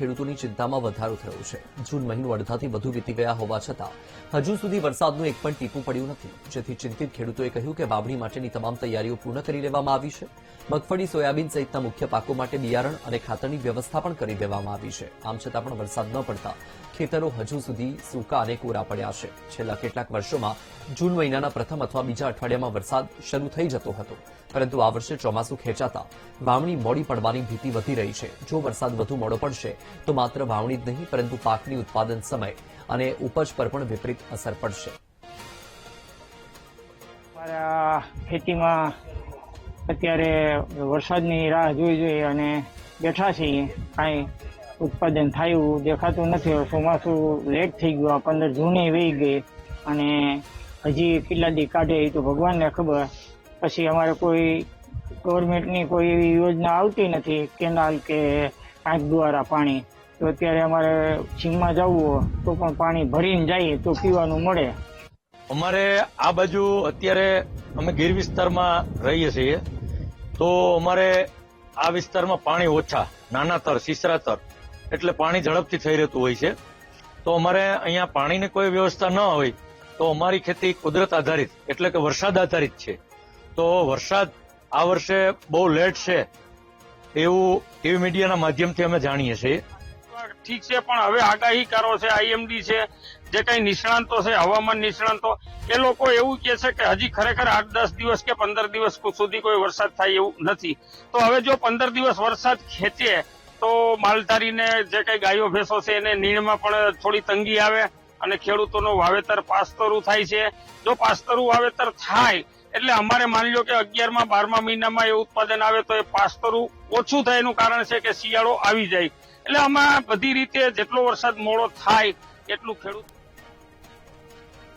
ખેડૂતોની ચિંતામાં વધારો થયો છે। જૂન મહિનો અડધાથી વધુ વીતી ગયા હોવા છતાં હજુ સુધી વરસાદનું એક પણ ટીપું પડ્યું નથી, જેથી ચિંતિત ખેડૂતોએ કહ્યું કે વાવણી માટેની તમામ તૈયારીઓ પૂર્ણ કરી લેવામાં આવી છે। મગફળી, સોયાબીન સહિતના મુખ્ય પાકો માટે બિયારણ અને ખાતરની વ્યવસ્થા પણ કરી દેવામાં આવી છે। આમ છતાં પણ વરસાદ ન પડતા ખેતરો હજુ સુધી સૂકા અને કોરા પડ્યા છે। છેલ્લા કેટલાક વર્ષોમાં જૂન મહિનાના પ્રથમ અથવા બીજા અઠવાડિયામાં વરસાદ શરૂ થઈ જતો હતો, પરંતુ આ વર્ષે ચોમાસું ખેંચાતા વાવણી મોડી પડવાની ભીતિ વધી રહી છે। જો વરસાદ વધુ મોડો પડશે તો માત્ર વાવણી જ નહીં પરંતુ પાકની ઉત્પાદન સમય અને ઉપજ પર પણ વિપરીત અસર પડશે। અમારા ખેતીમાં અત્યારે વરસાદની રાહ જોઈ અને બેઠા છીએ, કાંઈ ઉત્પાદન થયું દેખાતું નથી। ચોમાસું લેટ થઈ ગયું, 15 જૂને વહી ગઈ અને હજી કેટલા દી કાઢે એ તો ભગવાનને ખબર। પછી અમારે કોઈ ગવર્મેન્ટની કોઈ એવી યોજના આવતી નથી, કેનાલ કે પાઇપ દ્વારા પાણી। તો અત્યારે અમારે સીમમાં જવું હોય તો પણ પાણી ભરીને જઈએ તો પીવાનું મળે। અમારે આ બાજુ અત્યારે અમે ગીર વિસ્તારમાં રહીએ છીએ, તો અમારે આ વિસ્તારમાં પાણી ઓછા, નાના તર, સીસરા તર, એટલે પાણી ઝડપથી થઈ રહેતું હોય છે। તો અમારે અહીંયા પાણીની કોઈ વ્યવસ્થા ન હોય તો અમારી ખેતી કુદરત આધારિત એટલે કે વરસાદ આધારિત છે। તો વરસાદ આ વર્ષે બહુ લેટ છે એવું ટીવી મીડિયાના માધ્યમથી અમે જાણીએ છીએ। ઠીક છે, પણ હવે આગાહીકારો છે, આઈએમડી છે, જે કઈ નિષ્ણાંતો છે, હવામાન નિષ્ણાંતો, એ લોકો એવું કહે છે કે હજી ખરેખર 8-10 દિવસ કે 15 દિવસ સુધી કોઈ વરસાદ થાય એવું નથી। તો હવે જો 15 દિવસ વરસાદ ખેંચે તો માલધારીને જે કઈ ગાયો ભેંસો છે એને નીણમાં પણ થોડી તંગી આવે અને ખેડૂતોનું વાવેતર પાસ્તરું થાય છે। જો પાસ્તરું વાવેતર થાય એટલે અમારે માની લો કે 11મા 12મા મહિનામાં એ ઉત્પાદન આવે તો એ પાસ્તરું ઓછું થાય એનું કારણ છે કે શિયાળો આવી જાય। એટલે આમાં બધી રીતે જેટલો વરસાદ મોડો થાય એટલું ખેડૂત